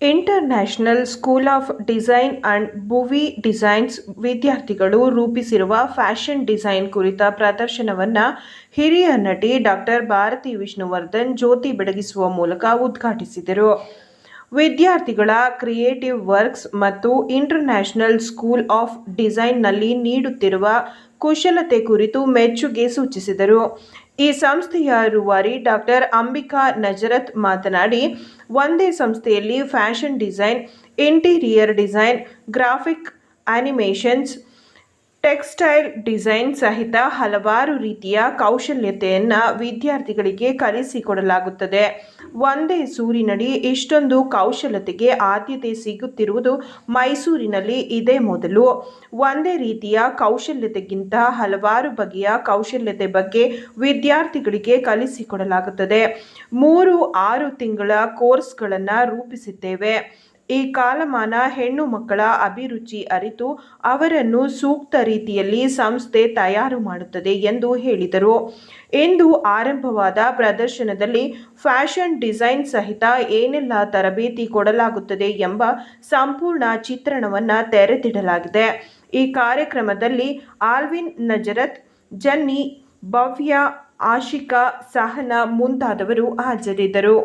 International school of design and Bhuvi designs ವಿದ್ಯಾರ್ಥಿಗಳು ರೂಪಿಸಿರುವ fashion design ಕುರಿತ ಪ್ರದರ್ಶನವನ್ನು ಹಿರಿಯ ನಟಿ ಡಾಕ್ಟರ್ ಭಾರತಿ ವಿಷ್ಣುವರ್ಧನ್ ಜ್ಯೋತಿ ಬೆಳಗಿಸುವ ಮೂಲಕ ಉದ್ಘಾಟಿಸಿದರು. ವಿದ್ಯಾರ್ಥಿಗಳ ಕ್ರಿಯೇಟಿವ್ ವರ್ಕ್ಸ್ ಮತ್ತು ಇಂಟರ್‌ನ್ಯಾಷನಲ್ ಸ್ಕೂಲ್ ಆಫ್ ಡಿಸೈನ್‌ನಲ್ಲಿ ನೀಡುತ್ತಿರುವ ಕುಶಲತೆ ಕುರಿತು ಮೆಚ್ಚುಗೆ ಸೂಚಿಸಿದರು. ಈ ಸಂಸ್ಥೆಯ ರೂವಾರಿ ಡಾಕ್ಟರ್ ಅಂಬಿಕಾ ನಜರತ್ ಮಾತನಾಡಿ, ಒಂದೇ ಸಂಸ್ಥೆಯಲ್ಲಿ fashion design, interior design, graphic animations, textile design ಸಹಿತ ಹಲವಾರು ರೀತಿಯ ಕೌಶಲ್ಯತೆಯನ್ನು ವಿದ್ಯಾರ್ಥಿಗಳಿಗೆ ಕಲಿಸಿಕೊಡಲಾಗುತ್ತದೆ. ಒಂದೇ ಸೂರಿನಡಿ ಇಷ್ಟೊಂದು ಕೌಶಲತೆಗೆ ಆದ್ಯತೆ ಸಿಗುತ್ತಿರುವುದು ಮೈಸೂರಿನಲ್ಲಿ ಇದೇ ಮೊದಲು. ಒಂದೇ ರೀತಿಯ ಕೌಶಲ್ಯತೆಗಿಂತ ಹಲವಾರು ಬಗೆಯ ಕೌಶಲ್ಯತೆ ಬಗ್ಗೆ ವಿದ್ಯಾರ್ಥಿಗಳಿಗೆ ಕಲಿಸಿಕೊಡಲಾಗುತ್ತದೆ. 3-6 ತಿಂಗಳ ಕೋರ್ಸ್ಗಳನ್ನು ರೂಪಿಸಿದ್ದೇವೆ. ಈ ಕಾಲಮಾನ ಹೆಣ್ಣು ಮಕ್ಕಳ ಅಭಿರುಚಿ ಅರಿತು ಅವರನ್ನು ಸೂಕ್ತ ರೀತಿಯಲ್ಲಿ ಸಂಸ್ಥೆ ತಯಾರು ಮಾಡುತ್ತದೆ ಎಂದು ಹೇಳಿದರು. ಇಂದು ಆರಂಭವಾದ ಪ್ರದರ್ಶನದಲ್ಲಿ ಫ್ಯಾಷನ್ ಡಿಸೈನ್ ಸಹಿತ ಏನೆಲ್ಲ ತರಬೇತಿ ಕೊಡಲಾಗುತ್ತದೆ ಎಂಬ ಸಂಪೂರ್ಣ ಚಿತ್ರಣವನ್ನು ತೆರೆದಿಡಲಾಗಿದೆ. ಈ ಕಾರ್ಯಕ್ರಮದಲ್ಲಿ ಆಲ್ವಿನ್ ನಜರತ್, ಜನ್ನಿ, ಭವ್ಯ, ಆಶಿಕಾ, ಸಹನಾ ಮುಂತಾದವರು ಹಾಜರಿದ್ದರು.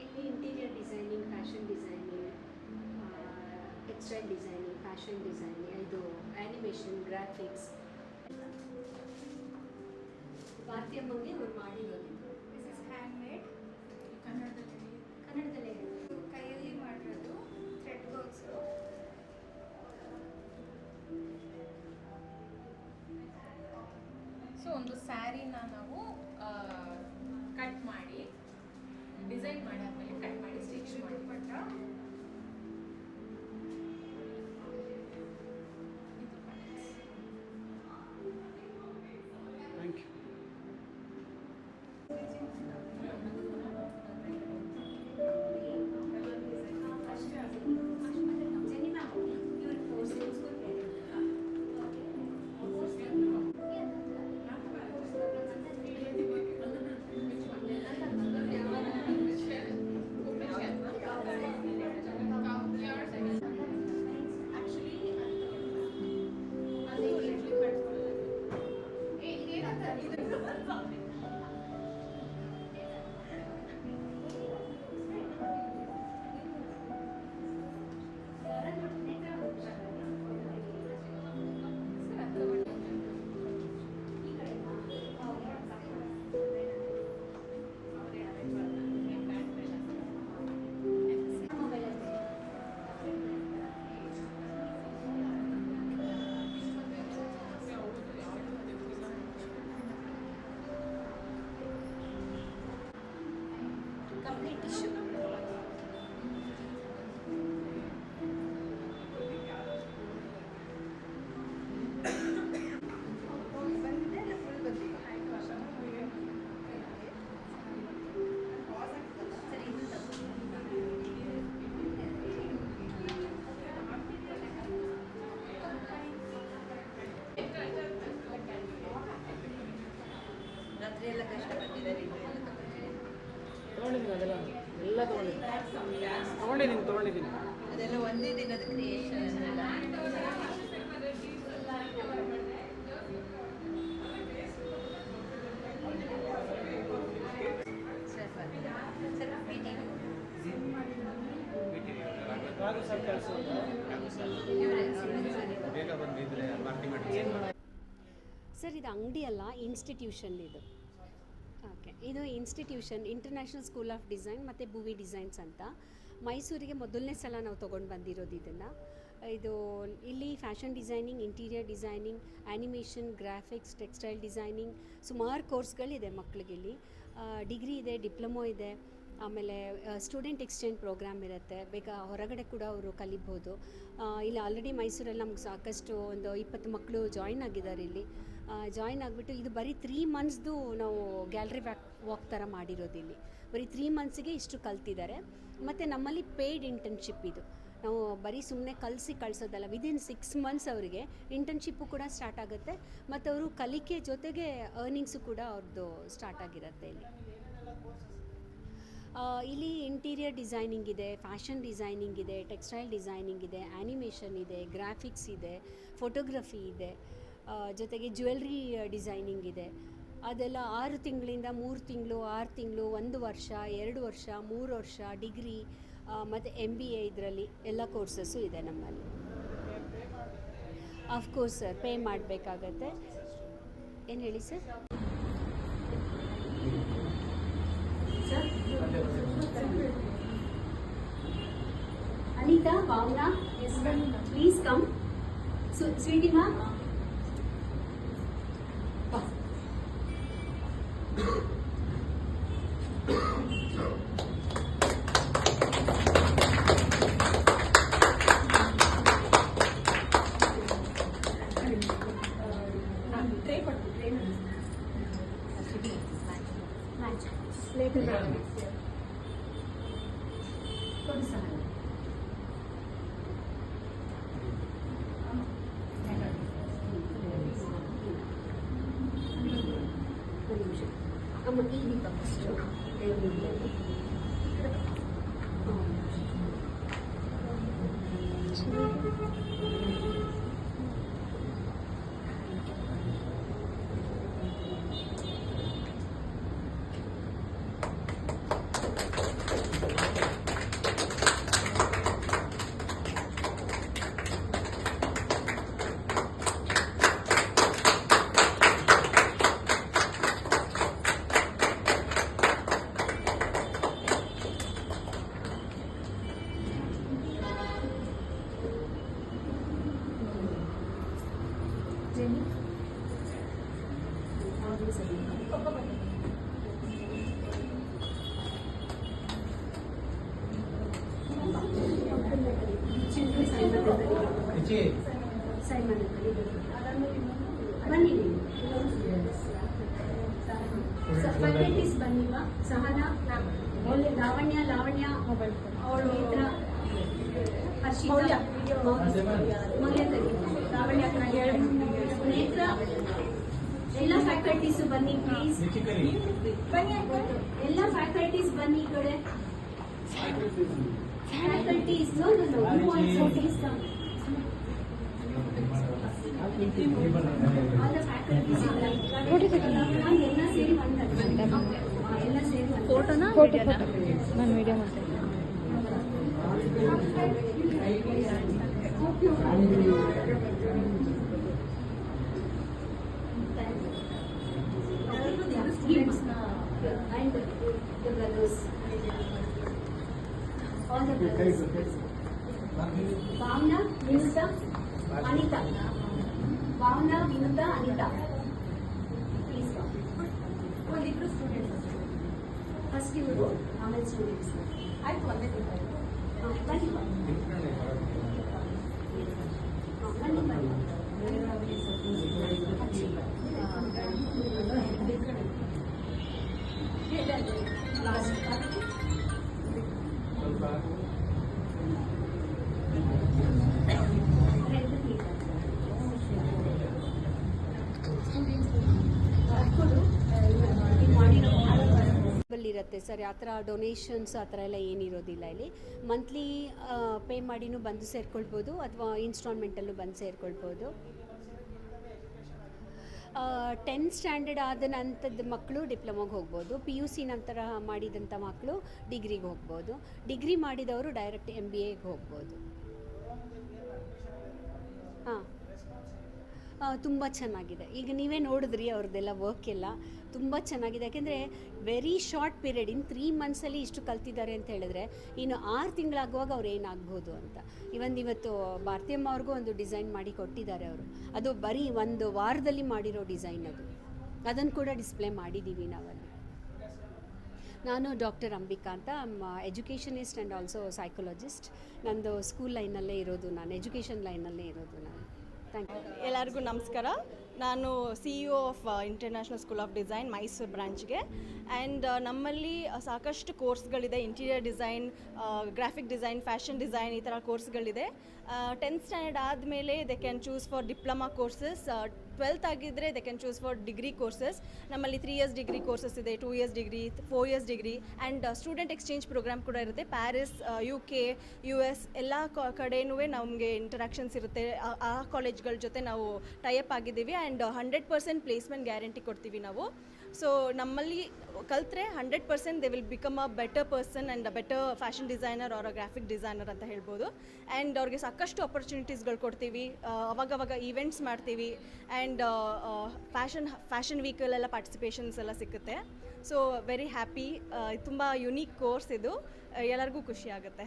ಇಲ್ಲಿ interior designing, fashion designing, textile designing, fashion designing, ಇದು ಆ್ಯನಿಮೇಷನ್, ಗ್ರಾಫಿಕ್ಸ್ ಭಾರತೀಯಮ್ಮಂಗೆ ಅವ್ರು ಮಾಡಿರೋದು. ದಿಸ್ ಇಸ್ ಹ್ಯಾಂಡ್ ಮೇಡ್, ಕನ್ನಡದಲ್ಲೇ ಕೈಯಲ್ಲಿ ಮಾಡಿರೋದು ಥ್ರೆಡ್ ವರ್ಕ್ಸು. ಸೊ ಒಂದು ಸ್ಯಾರಿನ ನಾವು ಕಟ್ ಮಾಡಿ ಡಿಸೈನ್ ಮಾಡಾದ್ಮೇಲೆ ಕಟ್ ಮಾಡಿ ಸ್ಟಿಚ್ ಮಾಡಿ ಪಟ್ಟ ಥ್ಯಾಂಕ್ ಯು. ಜೆನಿ ಮ್ಯಾಮ್ ಇವ್ರ ಕೋರ್ಸ್ ಇದೆಲ್ಲ ಕಷ್ಟಪಟ್ಟಿದ್ದಾರೆ ಇದೆಲ್ಲ ತೊಗೊಂಡಿದ್ದೀನಿ ಅದೆಲ್ಲ ತೊಗೊಂಡಿದ್ದೀನಿ ಅದೆಲ್ಲ ಒಂದೇ ದಿನದ ಕ್ರಿಯೇಷನ್ ಸರ್ ಇದು ಅಂಗಡಿ ಅಲ್ಲ, ಇನ್ಸ್ಟಿಟ್ಯೂಷನ್ ಇದು. ಓಕೆ, ಇದು institution international school of design ಮತ್ತು ಭುವಿ ಡಿಸೈನ್ಸ್ ಅಂತ. ಮೈಸೂರಿಗೆ ಮೊದಲನೇ ಸಲ ನಾವು ತೊಗೊಂಡು ಬಂದಿರೋದು ಇದನ್ನು. ಇದು ಇಲ್ಲಿ fashion designing, interior designing, animation, graphics, textile designing ಸುಮಾರು ಕೋರ್ಸ್ಗಳಿದೆ ಮಕ್ಕಳಿಗೆ. ಇಲ್ಲಿ ಡಿಗ್ರಿ ಇದೆ, ಡಿಪ್ಲೊಮೊ ಇದೆ, ಆಮೇಲೆ ಸ್ಟೂಡೆಂಟ್ ಎಕ್ಸ್ಚೇಂಜ್ ಪ್ರೋಗ್ರಾಮ್ ಇರುತ್ತೆ. ಹೊರಗಡೆ ಕೂಡ ಅವರು ಕಲಿಬೋದು. ಇಲ್ಲಿ ಆಲ್ರೆಡಿ ಮೈಸೂರಲ್ಲಿ ನಮ್ಗೆ ಸಾಕಷ್ಟು ಒಂದು 20 ಮಕ್ಕಳು ಜಾಯಿನ್ ಆಗಿದ್ದಾರೆ. ಇಲ್ಲಿ ಜಾಯಿನ್ ಆಗಿಬಿಟ್ಟು ಇದು ಬರೀ 3 ಮಂತ್ಸ್ದು ನಾವು ಗ್ಯಾಲರಿ ವಾಕ್ ಥರ ಮಾಡಿರೋದು. ಇಲ್ಲಿ ಬರೀ 3 ಮಂತ್ಸಿಗೆ ಇಷ್ಟು ಕಲ್ತಿದ್ದಾರೆ. ಮತ್ತು ನಮ್ಮಲ್ಲಿ ಪೇಯ್ಡ್ ಇಂಟರ್ನ್ಶಿಪ್ ಇದು. ನಾವು ಬರೀ ಸುಮ್ಮನೆ ಕಳಿಸೋದಲ್ಲ, ವಿದಿನ್ 6 ಮಂತ್ಸ್ ಅವರಿಗೆ ಇಂಟರ್ನ್ಶಿಪ್ಪು ಕೂಡ ಸ್ಟಾರ್ಟ್ ಆಗುತ್ತೆ. ಮತ್ತು ಅವರು ಕಲಿಕೆ ಜೊತೆಗೆ ಅರ್ನಿಂಗ್ಸು ಕೂಡ ಅವ್ರದ್ದು ಸ್ಟಾರ್ಟ್ ಆಗಿರುತ್ತೆ. ಇಲ್ಲಿ ಇಂಟೀರಿಯರ್ ಡಿಸೈನಿಂಗ್ ಇದೆ, ಫ್ಯಾಷನ್ ಡಿಸೈನಿಂಗ್ ಇದೆ, ಟೆಕ್ಸ್ಟೈಲ್ ಡಿಸೈನಿಂಗ್ ಇದೆ, ಆ್ಯನಿಮೇಷನ್ ಇದೆ, ಗ್ರಾಫಿಕ್ಸ್ ಇದೆ, ಫೋಟೋಗ್ರಫಿ ಇದೆ, ಜೊತೆಗೆ ಜ್ಯುವೆಲ್ರಿ ಡಿಸೈನಿಂಗ್ ಇದೆ. ಅದೆಲ್ಲ 6 ತಿಂಗಳಿಂದ 3 ತಿಂಗಳು, 6 ತಿಂಗಳು, 1 ವರ್ಷ, 2 ವರ್ಷ, 3 ವರ್ಷ, ಡಿಗ್ರಿ ಮತ್ತು MBA ಇದರಲ್ಲಿ ಎಲ್ಲ ಕೋರ್ಸಸ್ಸು ಇದೆ ನಮ್ಮಲ್ಲಿ. ಆಫ್ಕೋರ್ಸ್ ಸರ್, ಪೇ ಮಾಡಬೇಕಾಗತ್ತೆ. ಏನು ಹೇಳಿ sir? Anita, Bhavna, yes ma'am, please come. Sweetie ma'am. ಅಮ್ಮ ಈಗ ಫಸ್ಟು ಬನ್ನಿ ಫ್ಯಾಕಲ್ಟೀಸ್ ಬನ್ನಿವಾ. ಸಹನಾ, ಲಾವಣ್ಯ, ಅವಳು ನೇತ್ರ, ಹರ್ಷಿತಾ, ಮೌಲ್ಯ ತಗಿ, ಲಾವಣ್ಯ, ನೇತ್ರ, ಎಲ್ಲ ಫ್ಯಾಕಲ್ಟೀಸು ಬನ್ನಿ ಪ್ಲೀಸ್. ಬನ್ನಿ, ಎಲ್ಲ ಫ್ಯಾಕಲ್ಟೀಸ್ ಬನ್ನಿ ಈ ಕಡೆ. Faculties no you also please come. all the faculties ಎಲ್ಲ ಸೇರಿ ಎಲ್ಲ ಸೇರಿ ಫೋಟೋನಾ ನಾನು ವಿಡಿಯೋ ಮಾಡ್ತೇನೆ. and the brothers, all the brothers. Bhavna, Vinuta, Anita. Bhavna, Vinuta, Anita. Please come. ಒಂದಿಬ್ರು ಸ್ಟೂಡೆಂಟ್ಸ್. ಫಸ್ಟ್ ಇವರು, ಆಮೇಲೆ ಸ್ಟೂಡೆಂಟ್ಸ್. ಆಯ್ತು, ಒಂದೇ ಬನ್ನಿ ಬನ್ನಿ ಇರುತ್ತೆ ಸರ್. ಆ ಥರ ಡೊನೇಷನ್ಸ್ ಆ ಥರ ಎಲ್ಲ ಏನಿರೋದಿಲ್ಲ ಇಲ್ಲಿ. ಮಂತ್ಲಿ ಪೇ ಮಾಡಿನೂ ಬಂದು ಸೇರಿಕೊಳ್ಬೋದು ಅಥವಾ ಇನ್ಸ್ಟಾಲ್ಮೆಂಟಲ್ಲೂ ಬಂದು ಸೇರಿಕೊಳ್ಬೋದು. 10th ಸ್ಟ್ಯಾಂಡರ್ಡ್ ಆದ ನಂತರದ ಮಕ್ಕಳು ಡಿಪ್ಲೊಮಾಗೆ ಹೋಗ್ಬೋದು. PUC ನಂತರ ಮಾಡಿದಂಥ ಮಕ್ಕಳು ಡಿಗ್ರಿಗೆ ಹೋಗ್ಬೋದು. ಡಿಗ್ರಿ ಮಾಡಿದವರು ಡೈರೆಕ್ಟ್ MBAಗೆ ಹೋಗ್ಬೋದು. ಹಾಂ, ತುಂಬ ಚೆನ್ನಾಗಿದೆ. ಈಗ ನೀವೇ ನೋಡಿದ್ರಿ ಅವ್ರದ್ದೆಲ್ಲ ವರ್ಕ್ ಎಲ್ಲ ತುಂಬ ಚೆನ್ನಾಗಿದೆ. ಯಾಕೆಂದರೆ ವೆರಿ ಶಾರ್ಟ್ ಪೀರಿಯಡ್, ಇನ್ನು 3 ಮಂತ್ಸಲ್ಲಿ ಇಷ್ಟು ಕಲ್ತಿದ್ದಾರೆ ಅಂತ ಹೇಳಿದ್ರೆ ಇನ್ನು 6 ತಿಂಗಳಾಗುವಾಗ ಅವ್ರು ಏನಾಗ್ಬೋದು ಅಂತ. ಇವತ್ತು ಭಾರತೀಯಮ್ಮ ಅವ್ರಿಗೂ ಒಂದು ಡಿಸೈನ್ ಮಾಡಿ ಕೊಟ್ಟಿದ್ದಾರೆ ಅವರು. ಅದು ಬರೀ 1 ವಾರದಲ್ಲಿ ಮಾಡಿರೋ ಡಿಸೈನ್ ಅದನ್ನು ಕೂಡ ಡಿಸ್ಪ್ಲೇ ಮಾಡಿದ್ದೀವಿ ನಾವಲ್ಲಿ. ನಾನು ಡಾಕ್ಟರ್ ಅಂಬಿಕಾ ಅಂತ, ಎಜುಕೇಷನಿಸ್ಟ್ ಆ್ಯಂಡ್ ಆಲ್ಸೋ ಸೈಕಾಲಜಿಸ್ಟ್. ನಂದು ಸ್ಕೂಲ್ ಲೈನಲ್ಲೇ ಇರೋದು, ನಾನು ಎಜುಕೇಷನ್ ಲೈನಲ್ಲೇ ಇರೋದು ನಾನು. Thank you. ಎಲ್ಲರಿಗೂ ನಮಸ್ಕಾರ. ನಾನು CEO of international school of design Mysuru ಬ್ರಾಂಚ್ಗೆ. ಆ್ಯಂಡ್ ನಮ್ಮಲ್ಲಿ ಸಾಕಷ್ಟು ಕೋರ್ಸ್ಗಳಿದೆ. Interior design, graphic design, fashion design, ಈ ಥರ ಕೋರ್ಸ್ಗಳಿದೆ. 10th ಸ್ಟ್ಯಾಂಡರ್ಡ್ ಆದಮೇಲೆ they can choose for diploma courses. 12th ಆಗಿದ್ದರೆ they can choose for degree courses. ನಮ್ಮಲ್ಲಿ 3 years ಡಿಗ್ರಿ ಕೋರ್ಸಸ್ ಇದೆ, 2 years degree, 4 years degree. And student exchange programme ಕೂಡ ಇರುತ್ತೆ. Paris, UK, US ಎಲ್ಲ ಕಡೆನೂ ನಮಗೆ ಇಂಟರಾಕ್ಷನ್ಸ್ ಇರುತ್ತೆ. ಆ ಕಾಲೇಜ್ಗಳ ಜೊತೆ ನಾವು ಟೈಅಪ್ ಆಗಿದ್ದೀವಿ. ಆ್ಯಂಡ್ 100% ಪ್ಲೇಸ್ಮೆಂಟ್ ಗ್ಯಾರಂಟಿ ಕೊಡ್ತೀವಿ ನಾವು. ಸೊ ನಮ್ಮಲ್ಲಿ ಕಲ್ತ್ರೆ 100% they will become a better person and a better fashion designer or a graphic designer ಅಂತ ಹೇಳ್ಬೋದು. ಆ್ಯಂಡ್ ಅವ್ರಿಗೆ ಸಾಕಷ್ಟು ಆಪರ್ಚುನಿಟೀಸ್ಗಳು ಕೊಡ್ತೀವಿ. ಅವಾಗವಾಗ ಈವೆಂಟ್ಸ್ ಮಾಡ್ತೀವಿ. ಆ್ಯಂಡ್ ಫ್ಯಾಷನ್ ವೀಕಲ್ಲೆಲ್ಲ ಪಾರ್ಟಿಸಿಪೇಷನ್ಸ್ ಎಲ್ಲ ಸಿಗುತ್ತೆ. So very happy. ತುಂಬ ಯುನೀಕ್ ಕೋರ್ಸ್ ಇದು, ಎಲ್ಲರಿಗೂ ಖುಷಿ ಆಗುತ್ತೆ.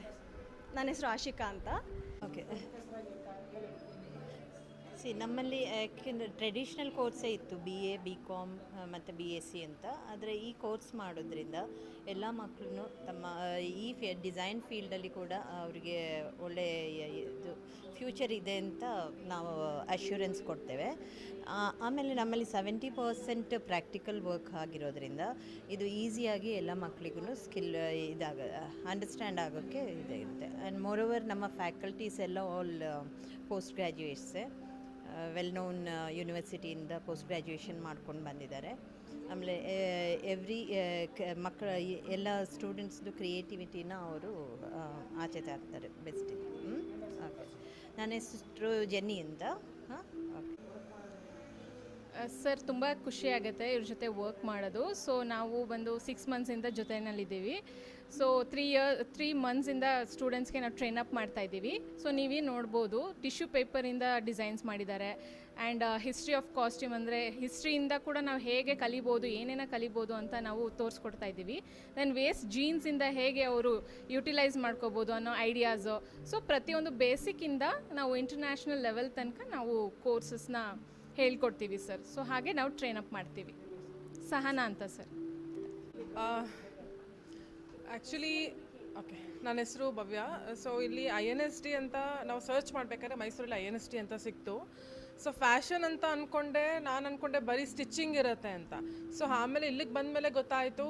ನನ್ನ ಹೆಸರು ಆಶಿಕಾ ಅಂತ. ಓಕೆ, ನಮ್ಮಲ್ಲಿ ಯಾಕೆಂದರೆ ಟ್ರೆಡಿಷ್ನಲ್ ಕೋರ್ಸೇ ಇತ್ತು, BA, BCom ಮತ್ತು BSc ಅಂತ. ಆದರೆ ಈ ಕೋರ್ಸ್ ಮಾಡೋದ್ರಿಂದ ಎಲ್ಲ ಮಕ್ಕಳು ತಮ್ಮ ಈ ಡಿಸೈನ್ ಫೀಲ್ಡಲ್ಲಿ ಕೂಡ ಅವರಿಗೆ ಒಳ್ಳೆಯ ಇದು ಫ್ಯೂಚರ್ ಇದೆ ಅಂತ ನಾವು ಅಶ್ಯೂರೆನ್ಸ್ ಕೊಡ್ತೇವೆ. ಆಮೇಲೆ ನಮ್ಮಲ್ಲಿ 70% ಪ್ರಾಕ್ಟಿಕಲ್ ವರ್ಕ್ ಆಗಿರೋದ್ರಿಂದ ಇದು ಈಸಿಯಾಗಿ ಎಲ್ಲ ಮಕ್ಕಳಿಗೂ ಸ್ಕಿಲ್ ಅಂಡರ್ಸ್ಟ್ಯಾಂಡ್ ಆಗೋಕ್ಕೆ ಇದೆ ಇರುತ್ತೆ. ಆ್ಯಂಡ್ ಮೋರೋವರ್ ನಮ್ಮ ಫ್ಯಾಕಲ್ಟೀಸ್ ಎಲ್ಲ ಆಲ್ ಪೋಸ್ಟ್ ಗ್ರ್ಯಾಜುಯೇಟ್ಸೇ, ವೆಲ್ ನೋನ್ ಯೂನಿವರ್ಸಿಟಿಯಿಂದ ಪೋಸ್ಟ್ ಗ್ರ್ಯಾಜುಯೇಷನ್ ಮಾಡ್ಕೊಂಡು ಬಂದಿದ್ದಾರೆ. ಆಮೇಲೆ ಮಕ್ಕಳ ಎಲ್ಲ ಸ್ಟೂಡೆಂಟ್ಸ್ದು ಕ್ರಿಯೇಟಿವಿಟಿನ ಅವರು ಆಚೆ ತರ್ತಾರೆ ಬೆಸ್ಟ್. ಓಕೆ, ನನ್ನ ಹೆಸರು ಜೆನ್ನಿ ಅಂತ. ಹಾಂ, ಓಕೆ ಸರ್, ತುಂಬ ಖುಷಿ ಆಗುತ್ತೆ ಇವ್ರ ಜೊತೆ ವರ್ಕ್ ಮಾಡೋದು. ಸೊ ನಾವು ಬಂದು 6 ಮಂತ್ಸಿಂದ ಜೊತೆಯಲ್ಲಿದ್ದೀವಿ. ಸೊ 3 ಮಂತ್ಸಿಂದ ಸ್ಟೂಡೆಂಟ್ಸ್ಗೆ ನಾವು ಟ್ರೈನ್ ಅಪ್ ಮಾಡ್ತಾಯಿದ್ದೀವಿ. ಸೊ ನೀವೇ ನೋಡ್ಬೋದು, ಟಿಶ್ಯೂ ಪೇಪರಿಂದ ಡಿಸೈನ್ಸ್ ಮಾಡಿದ್ದಾರೆ. ಆ್ಯಂಡ್ ಹಿಸ್ಟ್ರಿ ಆಫ್ ಕಾಸ್ಟ್ಯೂಮ್ ಅಂದರೆ ಹಿಸ್ಟ್ರಿಯಿಂದ ಕೂಡ ನಾವು ಹೇಗೆ ಕಲಿಬೋದು, ಏನೇನೋ ಕಲಿಬೋದು ಅಂತ ನಾವು ತೋರಿಸ್ಕೊಡ್ತಾ ಇದ್ದೀವಿ. ದೆನ್ ವೇಸ್ಟ್ ಜೀನ್ಸಿಂದ ಹೇಗೆ ಅವರು ಯುಟಿಲೈಸ್ ಮಾಡ್ಕೋಬೋದು ಅನ್ನೋ ಐಡಿಯಾಸು. ಸೊ ಪ್ರತಿಯೊಂದು ಬೇಸಿಕ್ಕಿಂದ ನಾವು ಇಂಟರ್ನ್ಯಾಷನಲ್ ಲೆವೆಲ್ ತನಕ ನಾವು ಕೋರ್ಸಸ್ನ ಹೇಳ್ಕೊಡ್ತೀವಿ ಸರ್. ಸೊ ಹಾಗೆ ನಾವು ಟ್ರೈನ್ ಅಪ್ ಮಾಡ್ತೀವಿ. ಸಹನಾ ಅಂತ ಸರ್. ಆ್ಯಕ್ಚುಲಿ ಓಕೆ, ನನ್ನ ಹೆಸರು ಭವ್ಯ. ಸೊ ಇಲ್ಲಿ INSD ಅಂತ ನಾವು ಸರ್ಚ್ ಮಾಡಬೇಕಾದ್ರೆ ಮೈಸೂರಲ್ಲಿ INSD ಅಂತ ಸಿಕ್ತು. ಸೊ ಫ್ಯಾಷನ್ ಅಂತ ನಾನು ಅಂದ್ಕೊಂಡೆ ಬರೀ ಸ್ಟಿಚಿಂಗ್ ಇರುತ್ತೆ ಅಂತ. ಸೊ ಆಮೇಲೆ ಇಲ್ಲಿಗೆ ಬಂದಮೇಲೆ ಗೊತ್ತಾಯಿತು,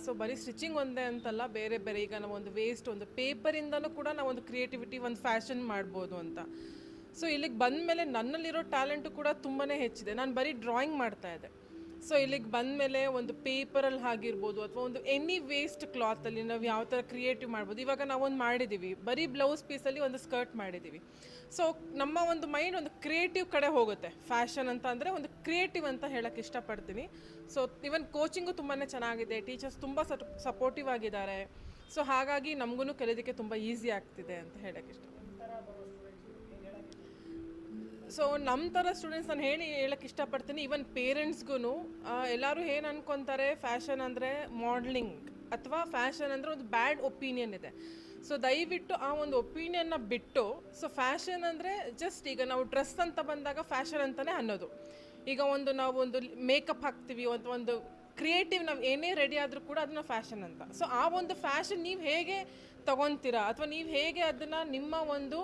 ಸೊ ಬರೀ ಸ್ಟಿಚಿಂಗ್ ಒಂದೇ ಅಂತಲ್ಲ, ಬೇರೆ ಬೇರೆ ಈಗ ನಾವು ಒಂದು ವೇಸ್ಟ್, ಒಂದು ಪೇಪರಿಂದನೂ ಕೂಡ ನಾವು ಒಂದು ಕ್ರಿಯೇಟಿವಿಟಿ, ಒಂದು ಫ್ಯಾಷನ್ ಮಾಡ್ಬೋದು ಅಂತ. ಸೊ ಇಲ್ಲಿಗೆ ಬಂದಮೇಲೆ ನನ್ನಲ್ಲಿರೋ ಟ್ಯಾಲೆಂಟು ಕೂಡ ತುಂಬಾ ಹೆಚ್ಚಿದೆ. ನಾನು ಬರೀ ಡ್ರಾಯಿಂಗ್ ಮಾಡ್ತಾಯಿದ್ದೆ. ಸೊ ಇಲ್ಲಿಗೆ ಬಂದಮೇಲೆ ಒಂದು ಪೇಪರಲ್ಲಿ ಆಗಿರ್ಬೋದು ಅಥವಾ ಒಂದು ಎನಿ ವೇಸ್ಟ್ ಕ್ಲಾತಲ್ಲಿ ನಾವು ಯಾವ ಥರ ಕ್ರಿಯೇಟಿವ್ ಮಾಡ್ಬೋದು. ಇವಾಗ ನಾವೊಂದು ಮಾಡಿದ್ದೀವಿ, ಬರೀ ಬ್ಲೌಸ್ ಪೀಸಲ್ಲಿ ಒಂದು ಸ್ಕರ್ಟ್ ಮಾಡಿದ್ದೀವಿ. ಸೊ ನಮ್ಮ ಒಂದು ಮೈಂಡ್ ಒಂದು ಕ್ರಿಯೇಟಿವ್ ಕಡೆ ಹೋಗುತ್ತೆ. ಫ್ಯಾಷನ್ ಅಂತ ಅಂದರೆ ಒಂದು ಕ್ರಿಯೇಟಿವ್ ಅಂತ ಹೇಳೋಕ್ಕೆ ಇಷ್ಟಪಡ್ತೀನಿ. ಸೊ ಇವನ್ ಕೋಚಿಂಗು ತುಂಬಾ ಚೆನ್ನಾಗಿದೆ, ಟೀಚರ್ಸ್ ತುಂಬ ಸಪೋರ್ಟಿವ್ ಆಗಿದ್ದಾರೆ. ಸೊ ಹಾಗಾಗಿ ನಮಗೂ ಕಲಿಯೋದಕ್ಕೆ ತುಂಬ ಈಸಿ ಆಗ್ತಿದೆ ಅಂತ ಹೇಳೋಕ್ಕೆ ಇಷ್ಟ. ಸೊ ನಮ್ಮ ಥರ ಸ್ಟೂಡೆಂಟ್ಸ್ ನಾನು ಹೇಳಕ್ಕೆ ಇಷ್ಟಪಡ್ತೀನಿ. ಈವನ್ ಪೇರೆಂಟ್ಸ್ಗೂ ಎಲ್ಲರೂ ಏನು ಅನ್ಕೊತಾರೆ, ಫ್ಯಾಷನ್ ಅಂದರೆ ಮಾಡಲಿಂಗ್ ಅಥವಾ ಫ್ಯಾಷನ್ ಅಂದರೆ ಒಂದು ಬ್ಯಾಡ್ ಒಪಿನಿಯನ್ ಇದೆ. ಸೊ ದಯವಿಟ್ಟು ಆ ಒಂದು ಒಪಿನಿಯನ್ನ ಬಿಟ್ಟು, ಸೊ ಫ್ಯಾಷನ್ ಅಂದರೆ ಜಸ್ಟ್ ಈಗ ನಾವು ಡ್ರೆಸ್ ಅಂತ ಬಂದಾಗ ಫ್ಯಾಷನ್ ಅಂತಲೇ ಅನ್ನೋದು. ಈಗ ನಾವು ಒಂದು ಮೇಕಪ್ ಹಾಕ್ತೀವಿ ಅಥವಾ ಒಂದು ಕ್ರಿಯೇಟಿವ್, ನಾವು ಏನೇ ರೆಡಿ ಆದರೂ ಕೂಡ ಅದನ್ನ ಫ್ಯಾಷನ್ ಅಂತ. ಸೊ ಆ ಒಂದು ಫ್ಯಾಷನ್ ನೀವು ಹೇಗೆ ತೊಗೊತೀರಾ ಅಥವಾ ನೀವು ಹೇಗೆ ಅದನ್ನು ನಿಮ್ಮ ಒಂದು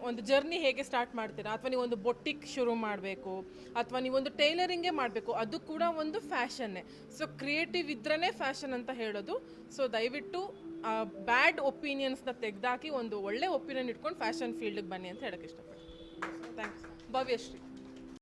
ಒಂದು ಜರ್ನಿ ಹೇಗೆ ಸ್ಟಾರ್ಟ್ ಮಾಡ್ತೀರಾ, ಅಥವಾ ನೀವು ಒಂದು ಬೊಟ್ಟಿಕ್ ಶುರು ಮಾಡಬೇಕು ಅಥವಾ ನೀವೊಂದು ಟೈಲರಿಂಗೇ ಮಾಡಬೇಕು, ಅದು ಕೂಡ ಒಂದು ಫ್ಯಾಷನ್ನೇ. ಸೊ ಕ್ರಿಯೇಟಿವ್ ಇದ್ರೇ ಫ್ಯಾಷನ್ ಅಂತ ಹೇಳೋದು. ಸೊ ದಯವಿಟ್ಟು ಬ್ಯಾಡ್ ಒಪಿನಿಯನ್ಸ್ನ ತೆಗೆದಾಕಿ ಒಂದು ಒಳ್ಳೆ ಒಪಿನಿಯನ್ ಇಟ್ಕೊಂಡು ಫ್ಯಾಷನ್ ಫೀಲ್ಡಿಗೆ ಬನ್ನಿ ಅಂತ ಹೇಳೋಕ್ಕೆ ಇಷ್ಟಪಡ್ತೀನಿ. ಥ್ಯಾಂಕ್ಸ್. ಭವ್ಯಶ್ರೀ.